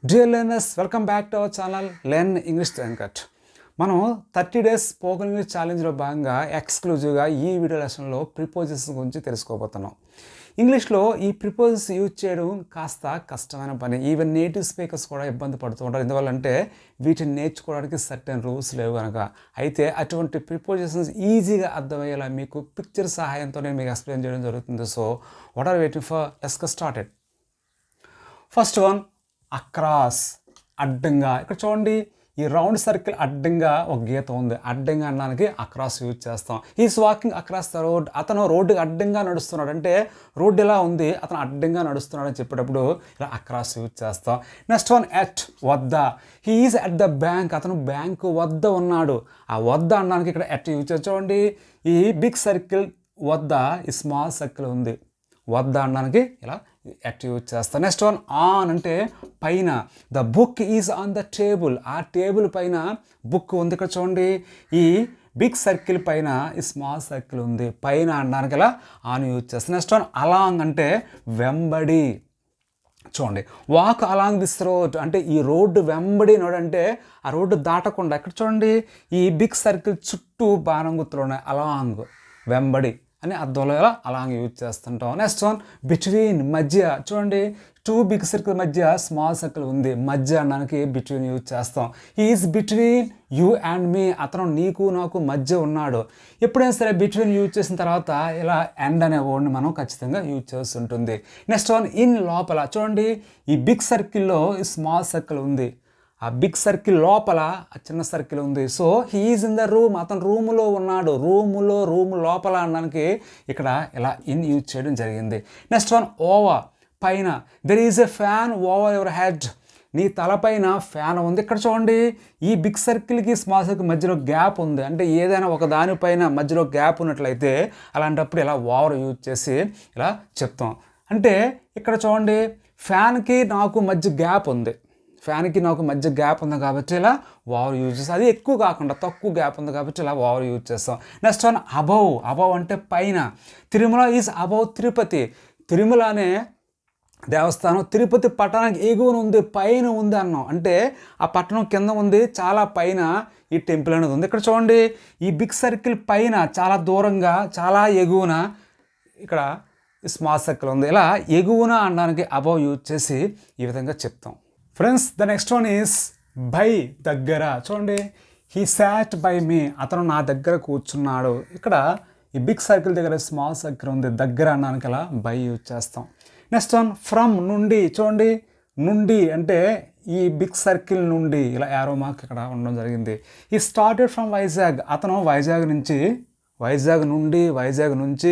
Dear learners, welcome back to our channel Learn English to Uncut. మనం 30 days spoken English ఛాలెంజ్లో భాగంగా ఎక్స్క్లూజివ్గా ఈ video లెసన్లో ప్రిపోజెస్ గురించి తెలుసుకోబోతున్నాం. ఇంగ్లీష్లో ఈ ప్రిపోజెస్ యూజ్ చేయడం కాస్త కష్టమైన పని. ఈవెన్ నేటివ్ స్పీకర్స్ కూడా ఇబ్బంది పడుతూ ఉంటారు. ఎందువల్లంటే వీటిని నేర్చుకోవడానికి సర్టెన్ రూల్స్ లేవు కనుక. అయితే అటువంటి ప్రిపోజిషన్స్ ఈజీగా అర్థమయ్యేలా మీకు పిక్చర్ సహాయంతో నేను మీకు ఎక్స్ప్లెయిన్ చేయడం జరుగుతుంది. So what are waiting for? Let's get started. First one, across, అడ్డంగా. ఇక్కడ చూడండి, ఈ రౌండ్ సర్కిల్ అడ్డంగా ఒక గీత ఉంది. అడ్డంగా అనడానికి అక్రాస్ యూజ్ చేస్తాం. Is walking across the road. అతను రోడ్డుకి అడ్డంగా నడుస్తున్నాడు అంటే రోడ్డు ఇలా ఉంది, అతను అడ్డంగా నడుస్తున్నాడు అని చెప్పేటప్పుడు ఇలా అక్రాస్ యూజ్ చేస్తాం. నెక్స్ట్ వన్, ఎట్, వద్ద. He is at the bank. అతను బ్యాంకు వద్ద ఉన్నాడు. ఆ వద్ద అనడానికి ఇక్కడ ఎట్ యూజ్ చేస్తాం. చూడండి, ఈ బిగ్ సర్కిల్ వద్ద ఈ స్మాల్ సర్కిల్ ఉంది. వద్ద అనడానికి ఇలా ఎట్ యూజ్ చేస్తాం. నెక్స్ట్ వన్, ఆన్ అంటే పైన. The book is on the table. ఆ టేబుల్ పైన బుక్ ఉంది. ఇక్కడ చూడండి, ఈ బిగ్ సర్కిల్ పైన ఈ స్మాల్ సర్కిల్ ఉంది. పైన అనడానికి ఇలా ఆన్ యూజ్ చేస్తాం. నెక్స్ట్ వన్, అలాంగ్ అంటే వెంబడి. చూడండి, వాక్ అలాంగ్ దిస్ రోడ్ అంటే ఈ రోడ్డు వెంబడి నడంటే ఆ రోడ్డు దాటకుండా. ఇక్కడ చూడండి, ఈ బిగ్ సర్కిల్ చుట్టూ బాణం గుర్తులు ఉన్నాయి. అలాంగ్, వెంబడి అని అర్థంలో ఇలా అలాంగ్ యూజ్ చేస్తుంటాం. నెక్స్ట్ వన్, బిట్వీన్, మధ్య. చూడండి, టూ బిగ్ సర్కిల్ మధ్య స్మాల్ సర్కిల్ ఉంది. మధ్య అనడానికి బిట్వీన్ యూజ్ చేస్తాం. ఈజ్ బిట్వీన్ యూ అండ్ మీ. అతను నీకు నాకు మధ్య ఉన్నాడు. ఎప్పుడైనా సరే బిట్వీన్ యూజ్ చేసిన తర్వాత ఇలా ఎండ్ అనే వర్డ్ని మనం ఖచ్చితంగా యూజ్ చేస్తుంటుంది. నెక్స్ట్ వన్, ఇన్, లోపల. చూడండి, ఈ బిగ్ సర్కిల్లో ఈ స్మాల్ సర్కిల్ ఉంది. ఆ బిగ్ సర్కిల్ లోపల ఆ చిన్న సర్కిల్ ఉంది. So he is in the room. అతను రూములో ఉన్నాడు. రూము లోపల అనడానికి ఇక్కడ ఇలా ఇన్ యూజ్ చేయడం జరిగింది. నెక్స్ట్ వన్, ఓవర్, పైన. There is a fan over your head. నీ తలపైన ఫ్యాన్ ఉంది. ఇక్కడ చూడండి, ఈ బిగ్ సర్కిల్కి స్మాల్ సర్కిల్ మధ్యలో గ్యాప్ ఉంది. అంటే ఏదైనా ఒక దానిపైన మధ్యలో గ్యాప్ ఉన్నట్లయితే అలాంటప్పుడు ఇలా ఓవర్ యూజ్ చేసి ఇలా చెప్తాం. అంటే ఇక్కడ చూడండి, ఫ్యాన్కి నాకు మధ్య గ్యాప్ ఉంది. ఫ్యాన్కి నాకు మధ్య గ్యాప్ ఉంది కాబట్టి ఇలా ఓవర్ యూజ్ చేస్తాం. అది ఎక్కువ కాకుండా తక్కువ గ్యాప్ ఉంది కాబట్టి ఇలా ఓవర్ యూజ్ చేస్తాం. Next one, above. అబౌవ్ అంటే పైన. Tirumala is above Tirupati. తిరుమల అనే దేవస్థానం తిరుపతి పట్టణానికి ఎగువన ఉంది, పైన ఉంది అన్నాం. అంటే ఆ పట్టణం కింద ఉంది, చాలా పైన ఈ టెంపుల్ అనేది ఉంది. ఇక్కడ చూడండి, ఈ బిగ్ సర్కిల్ పైన చాలా దూరంగా చాలా ఎగువన ఇక్కడ స్మాల్ సర్కిల్ ఉంది. ఇలా ఎగువన అనడానికి అబౌవ్ యూజ్ చేసి ఈ విధంగా చెప్తాం. Friends, the next one is by, దగ్గర. చూడండి, హీ సాట్ బై మీ. అతను నా దగ్గర కూర్చున్నాడు. ఇక్కడ ఈ బిగ్ సర్కిల్ దగ్గర స్మాల్ సర్కిల్ ఉంది. దగ్గర అనడానికి అలా బై యూజ్ చేస్తాం. నెక్స్ట్ వన్, ఫ్రమ్, నుండి. చూడండి, నుండి అంటే ఈ బిగ్ సర్కిల్ నుండి ఇలా యారో మార్క్ ఇక్కడ ఉండడం జరిగింది. ఈ స్టార్టెడ్ ఫ్రమ్ వైజాగ్. అతను వైజాగ్ నుంచి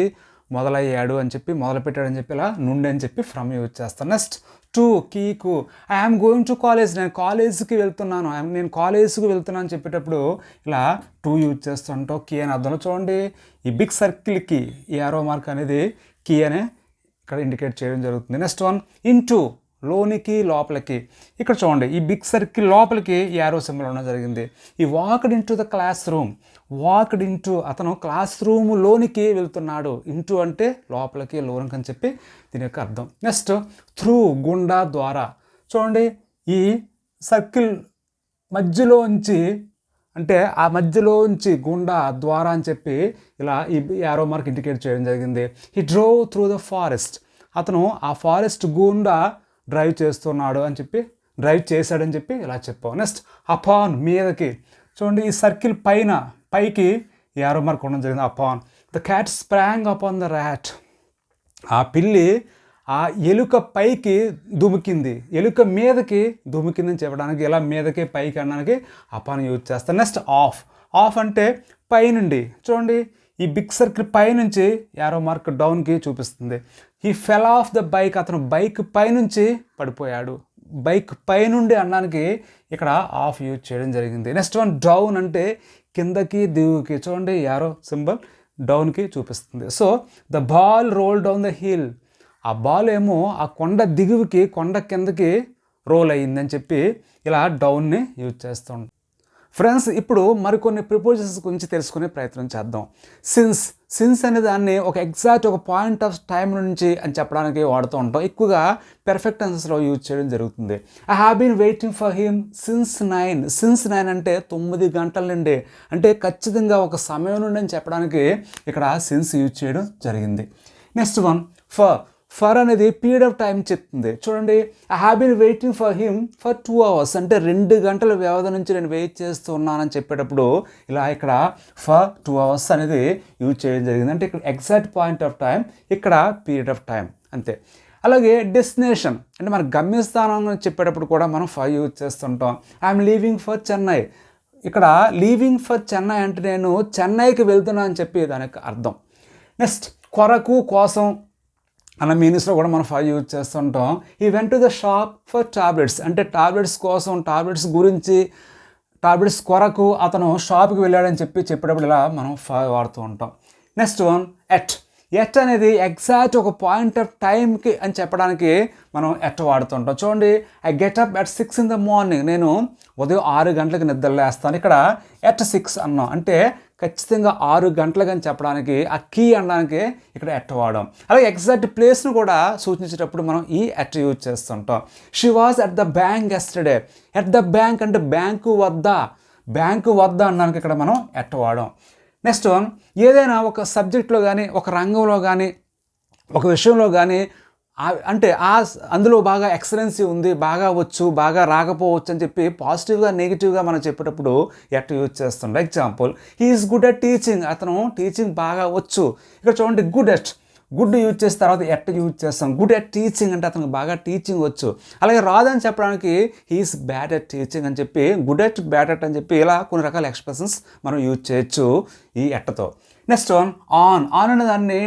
మొదలయ్యాడు అని చెప్పి, మొదలుపెట్టాడు అని చెప్పి ఇలా నుండి అని చెప్పి ఫ్రమ్ యూజ్ చేస్తాను. Next to, కీకు. I'm going to college. నేను కాలేజ్కి వెళ్తున్నాను. నేను కాలేజ్కి వెళ్తున్నాను అని చెప్పేటప్పుడు ఇలా టు యూజ్ చేస్తుంటాం. కీ అని అర్థంలో. చూడండి, ఈ బిగ్ సర్కిల్కి ఈ యారో మార్క్ అనేది కీ అనే ఇక్కడ ఇండికేట్ చేయడం జరుగుతుంది. నెక్స్ట్ వన్, ఇంటూ, లోనికి, లోపలికి. ఇక్కడ చూడండి, ఈ బిగ్ సర్కిల్ లోపలికి యారో సింబల్ ఉండడం జరిగింది. ఈ walked into the classroom. Walked into, అతను క్లాస్ రూమ్ లోనికి వెళ్తున్నాడు. ఇంటూ అంటే లోపలికి, లోనికి అని చెప్పి దీని యొక్క అర్థం. నెక్స్ట్, త్రూ, గుండా, ద్వారా. చూడండి, ఈ సర్కిల్ మధ్యలోంచి అంటే ఆ మధ్యలోంచి గుండా, ద్వారా అని చెప్పి ఇలా ఈ యారో మార్క్ ఇండికేట్ చేయడం జరిగింది. He drove through the forest. అతను ఆ ఫారెస్ట్ గుండా డ్రైవ్ చేస్తున్నాడు అని చెప్పి, డ్రైవ్ చేశాడని చెప్పి ఇలా చెప్పాం. నెక్స్ట్, అపాన్, మీదకి. చూడండి, ఈ సర్కిల్ పైకి యారో మార్క్ ఉండడం జరిగింది. Upon. The cat sprang upon the rat. ఆ పిల్లి ఆ ఎలుక పైకి దుమికింది. ఎలుక మీదకి దుమికిందని చెప్పడానికి ఇలా మీదకి పైకి అనడానికి అపాన్ యూజ్ చేస్తాను. Next, of. ఆఫ్ అంటే పైనుండి. చూడండి, ఈ బిగ్ సర్కిల్ పైనుంచి యారో మార్క్ డౌన్కి చూపిస్తుంది. ఈ ఫెల్ ఆఫ్ ద బైక్. అతను బైక్ పైనుంచి పడిపోయాడు. బైక్ పైనుండి అనడానికి ఇక్కడ ఆఫ్ యూజ్ చేయడం జరిగింది. నెక్స్ట్ వన్, డౌన్ అంటే కిందకి, దిగుకి. చూడండి, యారో సింబల్ డౌన్కి చూపిస్తుంది. So the ball roll down the hill. ఆ బాల్ ఏమో ఆ కొండ దిగువకి, కొండ కిందకి రోల్ అయ్యిందని చెప్పి ఇలా డౌన్ని యూజ్ చేస్తాం. ఫ్రెండ్స్, ఇప్పుడు మరికొన్ని ప్రిపోజిషన్స్ గురించి తెలుసుకునే ప్రయత్నం చేద్దాం. సిన్స్ అనే దాన్ని ఒక ఎగ్జాక్ట్ ఒక పాయింట్ ఆఫ్ టైం నుంచి అని చెప్పడానికి వాడుతూ ఉంటాం. ఎక్కువగా పెర్ఫెక్ట్ టెన్సెస్లో యూజ్ చేయడం జరుగుతుంది. I have been waiting for him since 9 అంటే 9 గంటల నుండి, అంటే ఖచ్చితంగా ఒక సమయం నుండి అని చెప్పడానికి ఇక్కడ సిన్స్ యూజ్ చేయడం జరిగింది. నెక్స్ట్ వన్, ఫర్ అనేది పీరియడ్ ఆఫ్ టైం చెప్తుంది. చూడండి, I have been waiting for him for 2 hours అంటే 2 గంటల వ్యవధి నుంచి నేను వెయిట్ చేస్తూ ఉన్నానని చెప్పేటప్పుడు ఇలా ఇక్కడ ఫర్ 2 hours అనేది యూజ్ చేయడం జరిగింది. అంటే ఇక్కడ ఎగ్జాక్ట్ పాయింట్ ఆఫ్ టైం, ఇక్కడ పీరియడ్ ఆఫ్ టైం అంతే. అలాగే డెస్టినేషన్ అంటే మన గమ్యస్థానం చెప్పేటప్పుడు కూడా మనం ఫర్ యూజ్ చేస్తుంటాం. I'm leaving for Chennai. ఇక్కడ లీవింగ్ ఫర్ చెన్నై అంటే నేను చెన్నైకి వెళ్తున్నా అని చెప్పి దానికి అర్థం. నెక్స్ట్, కొరకు, కోసం అన్న మీనింగ్స్లో కూడా మనం ఫర్ యూజ్ చేస్తుంటాం. ఈ went to the shop for tablets అంటే టాబ్లెట్స్ కోసం, టాబ్లెట్స్ గురించి, టాబ్లెట్స్ కొరకు అతను షాప్కి వెళ్ళాడని చెప్పేటప్పుడు ఇలా మనం ఫర్ వాడుతూ ఉంటాం. నెక్స్ట్ వన్, ఎట్ అనేది ఎగ్జాక్ట్ ఒక పాయింట్ ఆఫ్ టైంకి అని చెప్పడానికి మనం ఎట్ వాడుతుంటాం. చూడండి, I get up at 6 in the morning. నేను ఉదయం 6 గంటలకు నిద్రలేస్తాను. ఇక్కడ at 6 అన్నాం అంటే ఖచ్చితంగా 6 గంటలకు అని చెప్పడానికి, ఆ కీ అనడానికి ఇక్కడ ఎట్ వాడడం. అలాగే ఎగ్జాక్ట్ ప్లేస్ను కూడా సూచించేటప్పుడు మనం ఈ ఎట్ యూజ్ చేస్తుంటాం. She was at the bank yesterday. At the bank అంటే బ్యాంకు వద్ద అనడానికి ఇక్కడ మనం ఎట్ వాడడం. నెక్స్ట్ వన్, ఏదైనా ఒక సబ్జెక్ట్లో కానీ, ఒక రంగంలో కానీ, ఒక విషయంలో కానీ అంటే అందులో బాగా ఎక్సలెన్సీ ఉంది, బాగా వచ్చు, బాగా రాకపోవచ్చు అని చెప్పి పాజిటివ్గా నెగిటివ్గా మనం చెప్పేటప్పుడు ఎట్ యూజ్ చేస్తుంటాం. Example, he is good at teaching. అతను టీచింగ్ బాగా వచ్చు. ఇక్కడ చూడండి, గుడ్ యూజ్ చేసిన తర్వాత ఎట్ యూజ్ చేస్తాం. గుడ్ అట్ టీచింగ్ అంటే అతనికి బాగా టీచింగ్ వచ్చు. అలాగే రాదని చెప్పడానికి హీఈస్ బ్యాడ్ అట్ టీచింగ్ అని చెప్పి, గుడ్ అట్, బ్యాడ్ అట్ అని చెప్పి ఇలా కొన్ని రకాల ఎక్స్ప్రెషన్స్ మనం యూజ్ చేయొచ్చు ఈ ఎట్టతో. నెక్స్ట్ వన్, ఆన్ అనే దాన్ని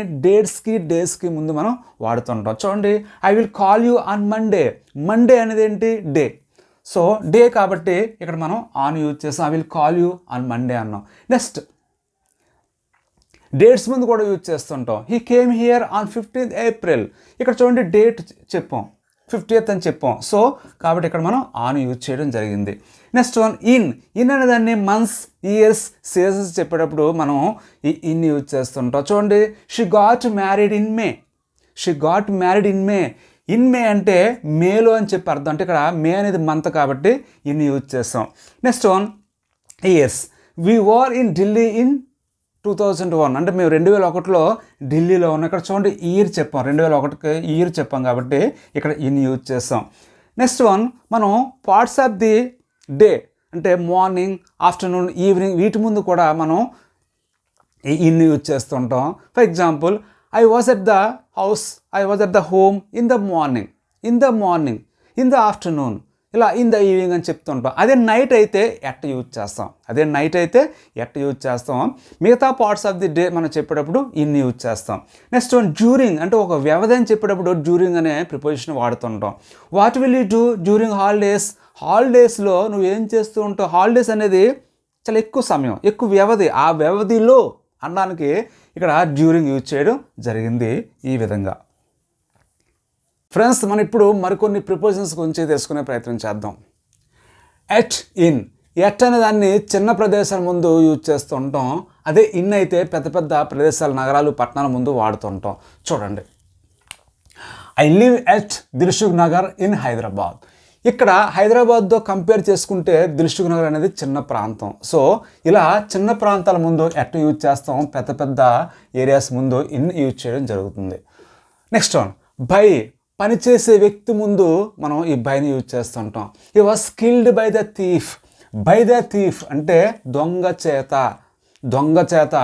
డేస్కి ముందు మనం వాడుతుంటాం. చూడండి, I will call you on Monday అనేది ఏంటి, డే. సో డే కాబట్టి ఇక్కడ మనం ఆన్ యూజ్ చేస్తాం. I will call you on Monday అన్నాం. నెక్స్ట్, డేట్స్ ముందు కూడా యూజ్ చేస్తుంటాం. He came here on 15th April. ఇక్కడ చూడండి, డేట్ చెప్పాం, 50th అని చెప్పాం. సో కాబట్టి ఇక్కడ మనం ఆన్ యూజ్ చేయడం జరిగింది. నెక్స్ట్ వన్, ఇన్ అనే దాన్ని మంత్స్, ఇయర్స్, సీజన్స్ చెప్పేటప్పుడు మనం ఈ ఇన్ యూజ్ చేస్తుంటాం. చూడండి, she got married in May. In మే అంటే మేలో అని చెప్పి అర్థం. అంటే ఇక్కడ మే అనేది మంత్ కాబట్టి ఇన్ యూజ్ చేస్తాం. Next one, years. We were in Delhi in 2001 అంటే మేము 2001లో ఢిల్లీలో ఉన్నాం. ఇక్కడ చూడండి, ఇయర్ చెప్పాం, 2001కి ఇయర్ చెప్పాం కాబట్టి ఇక్కడ ఇన్ యూజ్ చేస్తాం. నెక్స్ట్ వన్, మనం పార్ట్స్ ఆఫ్ ది డే అంటే మార్నింగ్, ఆఫ్టర్నూన్, ఈవినింగ్ వీటి ముందు కూడా మనం ఇన్ యూజ్ చేస్తుంటాం. For example, I was at the home in the morning, in the afternoon, ఇలా ఇన్ ద ఈవినింగ్ అని చెప్తుంటాం. అదే నైట్ అయితే ఎట్ యూజ్ చేస్తాం. మిగతా పార్ట్స్ ఆఫ్ ది డే మనం చెప్పేటప్పుడు ఇన్ యూజ్ చేస్తాం. నెక్స్ట్ వన్, డ్యూరింగ్ అంటే ఒక వ్యవధి అని చెప్పేటప్పుడు డ్యూరింగ్ అనే ప్రిపోజిషన్ వాడుతుంటాం. What will you do during హాలిడేస్లో నువ్వు ఏం చేస్తూ ఉంటావు. హాలిడేస్ అనేది చాలా ఎక్కువ సమయం, ఎక్కువ వ్యవధి, ఆ వ్యవధిలో అనడానికి ఇక్కడ డ్యూరింగ్ యూజ్ చేయడం జరిగింది ఈ విధంగా. ఫ్రెండ్స్, మనం ఇప్పుడు మరికొన్ని ప్రిపోజిషన్స్ గురించి తెలుసుకునే ప్రయత్నం చేద్దాం. ఎట్ అనే దాన్ని చిన్న ప్రదేశాల ముందు యూజ్ చేస్తూ ఉంటాం. అదే ఇన్ అయితే పెద్ద పెద్ద ప్రదేశాలు, నగరాలు, పట్టణాల ముందు వాడుతుంటాం. చూడండి, I live at Dilsukh Nagar in Hyderabad. ఇక్కడ హైదరాబాద్తో కంపేర్ చేసుకుంటే దిల్సుఖ్ నగర్ అనేది చిన్న ప్రాంతం. సో ఇలా చిన్న ప్రాంతాల ముందు ఎట్ యూజ్ చేస్తాం, పెద్ద పెద్ద ఏరియాస్ ముందు ఇన్ యూజ్ చేయడం జరుగుతుంది. నెక్స్ట్ వన్, పనిచేసే వ్యక్తి ముందు మనం ఈ బైని యూజ్ చేస్తుంటాం. హి was killed by the thief అంటే దొంగ చేత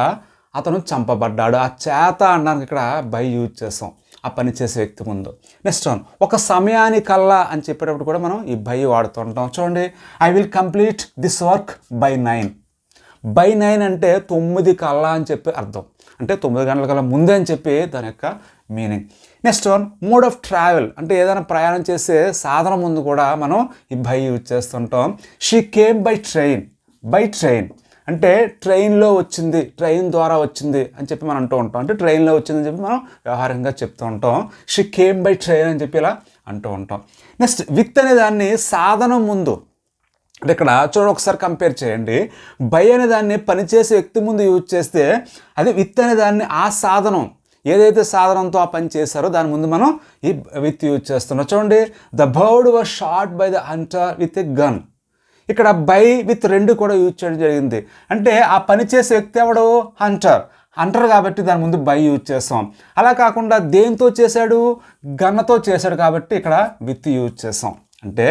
అతను చంపబడ్డాడు. ఆ చేత అనడానికి ఇక్కడ బై యూజ్ చేస్తాం ఆ పనిచేసే వ్యక్తి ముందు. నెక్స్ట్ వన్, ఒక సమయానికల్లా అని చెప్పేటప్పుడు కూడా మనం ఈ బై వాడుతుంటాం. చూడండి, I will complete this work by 9 అంటే 9 కల్లా అని చెప్పి అర్థం. అంటే 9 గంటల కల్లా ముందే అని చెప్పి దాని యొక్క meaning. Next one, mode of travel అంటే ఏదైనా ప్రయాణం చేసే సాధనం ముందు కూడా మనం ఈ బై యూజ్ చేస్తుంటాం. షీ కేమ్ బై ట్రైన్ అంటే ట్రైన్లో వచ్చింది, ట్రైన్ ద్వారా వచ్చింది అని చెప్పి మనం అంటూ ఉంటాం. అంటే ట్రైన్లో వచ్చింది అని చెప్పి మనం వ్యవహారంగా చెప్తూ ఉంటాం. షీ కేమ్ బై ట్రైన్ అని చెప్పి ఇలా అంటూ ఉంటాం. నెక్స్ట్, విత్ అనే దాన్ని సాధనం ముందు అంటే ఇక్కడ చూడండి, ఒకసారి కంపేర్ చేయండి. బై అనే దాన్ని పనిచేసే వ్యక్తి ముందు యూజ్ చేస్తే, అది విత్ అనే దాన్ని ఆ సాధనం ఏదైతే సాధనంతో ఆ పని చేశారో దాని ముందు మనం ఈ విత్ యూజ్ చేస్తున్నాం. చూడండి, the bird was shot by the Hunter with a gun. ఇక్కడ బై విత్ రెండు కూడా యూజ్ చేయడం జరిగింది. అంటే ఆ పని చేసే వ్యక్తి ఎవడు? హంటర్ కాబట్టి దాని ముందు బై యూజ్ చేస్తాం. అలా కాకుండా దేంతో చేశాడు? గన్నతో చేశాడు కాబట్టి ఇక్కడ విత్ యూజ్ చేస్తాం. అంటే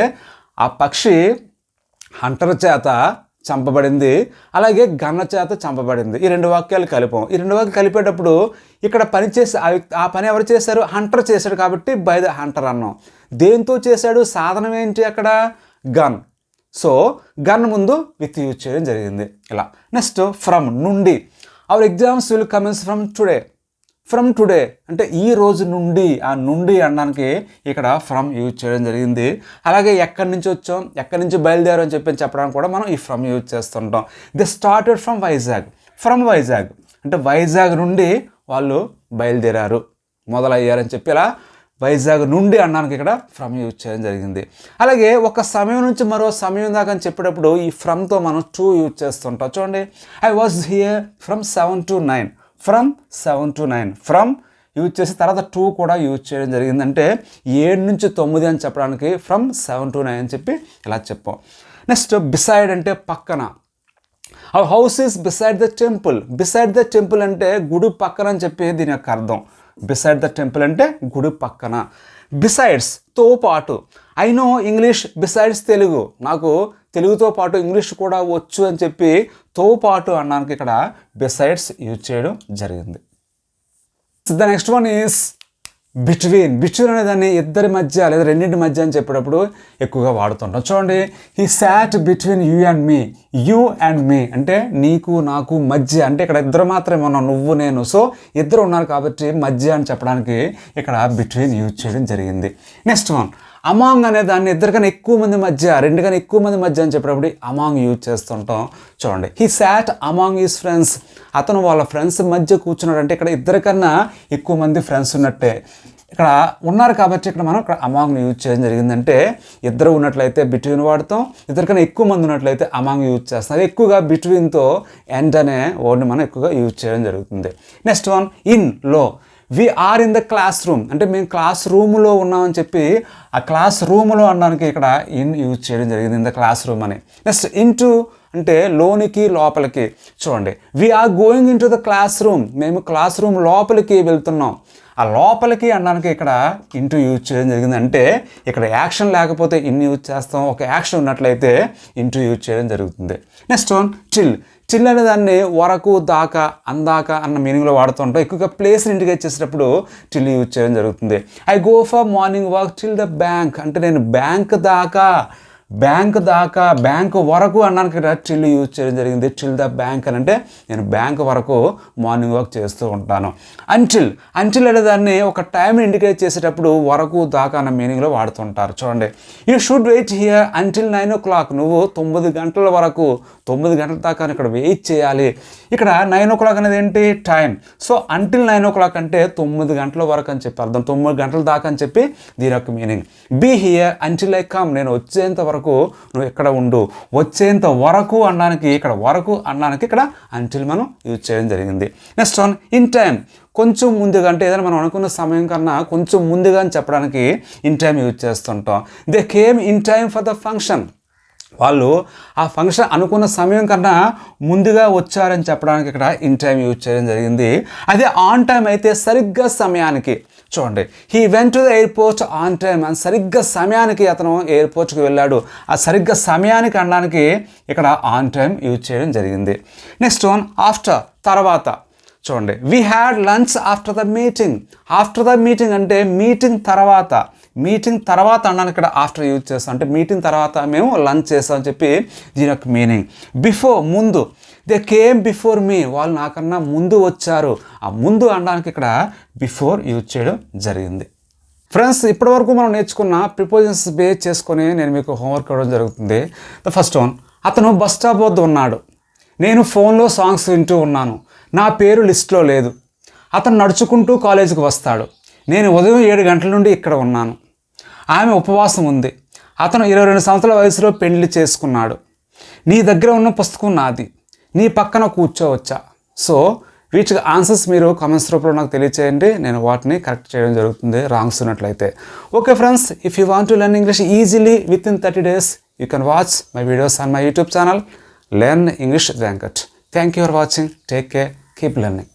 ఆ పక్షి హంటర్ చేత చంపబడింది, అలాగే గన్న చేత చంపబడింది. ఈ రెండు వాక్యాలు కలిపాం. ఈ రెండు వాక్యాలు కలిపేటప్పుడు ఇక్కడ పని చేసి ఆ పని ఎవరు చేశారు? హంటర్ చేశాడు కాబట్టి బై ద హంటర్ అన్నాం. దేంతో చేశాడు? సాధనం ఏంటి అక్కడ? గన్. సో గన్ ముందు విత్ యూజ్ చేయడం జరిగింది. ఇలా. నెక్స్ట్ ఫ్రమ్, నుండి. Our exams will commence from today అంటే ఈ రోజు నుండి. ఆ నుండి అనడానికి ఇక్కడ ఫ్రమ్ యూజ్ చేయడం జరిగింది. అలాగే ఎక్కడి నుంచి వచ్చాం, ఎక్కడి నుంచి బయలుదేరాం అని చెప్పడానికి కూడా మనం ఈ ఫ్రమ్ యూజ్ చేస్తుంటాం. దే స్టార్టెడ్ ఫ్రమ్ వైజాగ్ అంటే వైజాగ్ నుండి వాళ్ళు బయలుదేరారు, మొదలయ్యారని చెప్పి ఇలా వైజాగ్ నుండి అనడానికి ఇక్కడ ఫ్రమ్ యూజ్ చేయడం జరిగింది. అలాగే ఒక సమయం నుంచి మరో సమయం దాకా అని చెప్పేటప్పుడు ఈ ఫ్రమ్తో మనం టు యూజ్ చేస్తుంటాం. చూడండి, I was here from 7 to 9. From use చేసి తర్వాత టు కూడా యూజ్ చేయడం జరిగింది. అంటే 7 నుంచి 9 అని చెప్పడానికి ఫ్రమ్ 7 to 9 అని చెప్పి ఇలా చెప్పాం. నెక్స్ట్ బిసైడ్ అంటే పక్కన. Our house is beside the temple అంటే గుడి పక్కన అని చెప్పి దీని యొక్క అర్థం. బిసైడ్ ద టెంపుల్ అంటే గుడి పక్కన. బిసైడ్స్, తో పాటు. I know English besides Telugu. నాకు తెలుగుతో పాటు ఇంగ్లీష్ కూడా వచ్చు అని చెప్పి తో పాటు అనడానికి ఇక్కడ బిసైడ్స్ యూజ్ చేయడం జరిగింది. The next one is between అనే దాన్ని ఇద్దరి మధ్య లేదా రెండింటి మధ్య అని చెప్పేటప్పుడు ఎక్కువగా వాడుతుంటాం. చూడండి, he sat between you and me అంటే నీకు నాకు మధ్య. అంటే ఇక్కడ ఇద్దరు మాత్రమే ఉన్నాం, నువ్వు నేను. సో ఇద్దరు ఉన్నారు కాబట్టి మధ్య అని చెప్పడానికి ఇక్కడ బిట్వీన్ యూజ్ చేయడం జరిగింది. నెక్స్ట్ వన్ అమాంగ్ అనే దాన్ని ఇద్దరికన్నా ఎక్కువ మంది మధ్య, రెండు కన్నా ఎక్కువ మంది మధ్య అని చెప్పేటప్పుడు అమాంగ్ యూజ్ చేస్తుంటాం. చూడండి, he sat among his friends. అతను వాళ్ళ ఫ్రెండ్స్ మధ్య కూర్చున్నాడు అంటే ఇక్కడ ఇద్దరికన్నా ఎక్కువ మంది ఫ్రెండ్స్ ఉన్నట్టే. ఇక్కడ ఉన్నారు కాబట్టి ఇక్కడ మనం ఇక్కడ అమాంగ్ యూజ్ చేయడం జరిగిందంటే ఇద్దరు ఉన్నట్లయితే బిట్వీన్ వాడతాం, ఇద్దరికన్నా ఎక్కువ మంది ఉన్నట్లయితే అమాంగ్ యూజ్ చేస్తాం. అది ఎక్కువగా బిట్వీన్తో ఎండ్ అనే వర్డ్ని మనం ఎక్కువగా యూజ్ చేయడం జరుగుతుంది. నెక్స్ట్ వన్ లో. We are in the classroom అంటే మేము క్లాస్ రూమ్లో ఉన్నామని చెప్పి ఆ క్లాస్ రూమ్లో అనడానికి ఇక్కడ ఇన్ యూజ్ చేయడం జరిగింది, ఇన్ ద క్లాస్ రూమ్ అని. నెక్స్ట్ ఇంటూ అంటే లోనికి లోపలికి. చూడండి, we are going in to the classroom మేము క్లాస్ రూమ్ లోపలికి వెళ్తున్నాం. ఆ లోపలికి అనడానికి ఇక్కడ ఇంటూ యూజ్ చేయడం జరిగింది. అంటే ఇక్కడ యాక్షన్ లేకపోతే ఇన్ యూజ్ చేస్తాం, ఒక యాక్షన్ ఉన్నట్లయితే ఇంటూ యూజ్ చేయడం జరుగుతుంది. నెక్స్ట్ వన్ చిల్ అనే దాన్ని వరకు, దాకా, అందాక అన్న మీనింగ్లో వాడుతుంటాం. ఎక్కువగా ప్లేస్ని ఇండికేట్ చేసేటప్పుడు చిల్ యూజ్ చేయడం జరుగుతుంది. I go for morning walk till the bank అంటే నేను బ్యాంక్ దాకా, బ్యాంక్ వరకు అనడానికి చిల్ యూజ్ చేయడం జరిగింది. చిల్ ద బ్యాంక్ అని అంటే నేను బ్యాంక్ వరకు మార్నింగ్ వాక్ చేస్తూ ఉంటాను. అంటిల్ అనే దాన్ని ఒక టైంని ఇండికేట్ చేసేటప్పుడు వరకు, దాకా అన్న మీనింగ్లో వాడుతుంటారు. చూడండి, you should wait here until 9 o'clock. నువ్వు 9 గంటల వరకు, 9 గంటల దాకా ఇక్కడ వెయిట్ చేయాలి. ఇక్కడ 9 o'clock అనేది ఏంటి? టైం. సో అంటిల్ 9 o'clock అంటే 9 గంటల వరకు అని చెప్పి అర్థం, 9 గంటల దాకా అని చెప్పి దీని యొక్క meaning. Be here until I come నేను వచ్చేంత వరకు నువ్వు ఎక్కడ ఉండు. వచ్చేంత వరకు అనడానికి ఇక్కడ వరకు అనడానికి ఇక్కడ అంటిల్ మనం యూజ్ చేయడం జరిగింది. నెక్స్ట్ వన్ ఇన్ టైం కొంచెం ముందుగా అంటే ఏదైనా మనం అనుకున్న సమయం కన్నా కొంచెం ముందుగా అని చెప్పడానికి ఇన్ టైం యూజ్ చేస్తుంటాం. They came in time for the function వాళ్ళు ఆ ఫంక్షన్ అనుకున్న సమయం కన్నా ముందుగా వచ్చారని చెప్పడానికి ఇక్కడ ఇన్ టైం యూజ్ చేయడం జరిగింది. అదే ఆన్ టైం అయితే సరిగ్గా సమయానికి. చూడండి, he went to the airport on time అని సరిగ్గా సమయానికి అతను ఎయిర్పోర్ట్కి వెళ్ళాడు. ఆ సరిగ్గా సమయానికి అనడానికి ఇక్కడ ఆన్ టైం యూజ్ చేయడం జరిగింది. నెక్స్ట్ వన్ ఆఫ్టర్ తర్వాత. చూడండి, we had lunch after the meeting అంటే మీటింగ్ తర్వాత అనడానికి ఇక్కడ ఆఫ్టర్ యూజ్ చేస్తాం. అంటే మీటింగ్ తర్వాత మేము లంచ్ చేస్తాం అని చెప్పి దీని యొక్క మీనింగ్. బిఫోర్ ముందు, దే కేమ్ బిఫోర్ మీ వాళ్ళు నాకన్నా ముందు వచ్చారు. ఆ ముందు అనడానికి ఇక్కడ బిఫోర్ యూజ్ చేయడం జరిగింది. ఫ్రెండ్స్, ఇప్పటివరకు మనం నేర్చుకున్న ప్రిపోజిషన్స్ బేస్ చేసుకొని నేను మీకు హోంవర్క్ ఇవ్వడం జరుగుతుంది. ద ఫస్ట్ వన్, అతను బస్ స్టాప్ వద్ద ఉన్నాడు. నేను ఫోన్లో సాంగ్స్ వింటూ ఉన్నాను. నా పేరు లిస్ట్లో లేదు. అతను నడుచుకుంటూ కాలేజీకి వస్తాడు. నేను ఉదయం 7 గంటల నుండి ఇక్కడ ఉన్నాను. ఆమె ఉపవాసం ఉంది. అతను 22 సంవత్సరాల వయసులో పెళ్లి చేసుకున్నాడు. నీ దగ్గర ఉన్న పుస్తకం నాది, నీ పక్కన కూర్చోవచ్చా? సో వీటికి ఆన్సర్స్ మీరు కామెంట్స్ రూపంలో నాకు తెలియచేయండి. నేను వాటిని కరెక్ట్ చేయడం జరుగుతుంది రాంగ్స్ ఉన్నట్లయితే. Okay friends, if you want to learn English easily with in 30 days, you can watch my videos on my YouTube channel, Learn English with Venkat. Thank you for watching. Take care. Keep learning.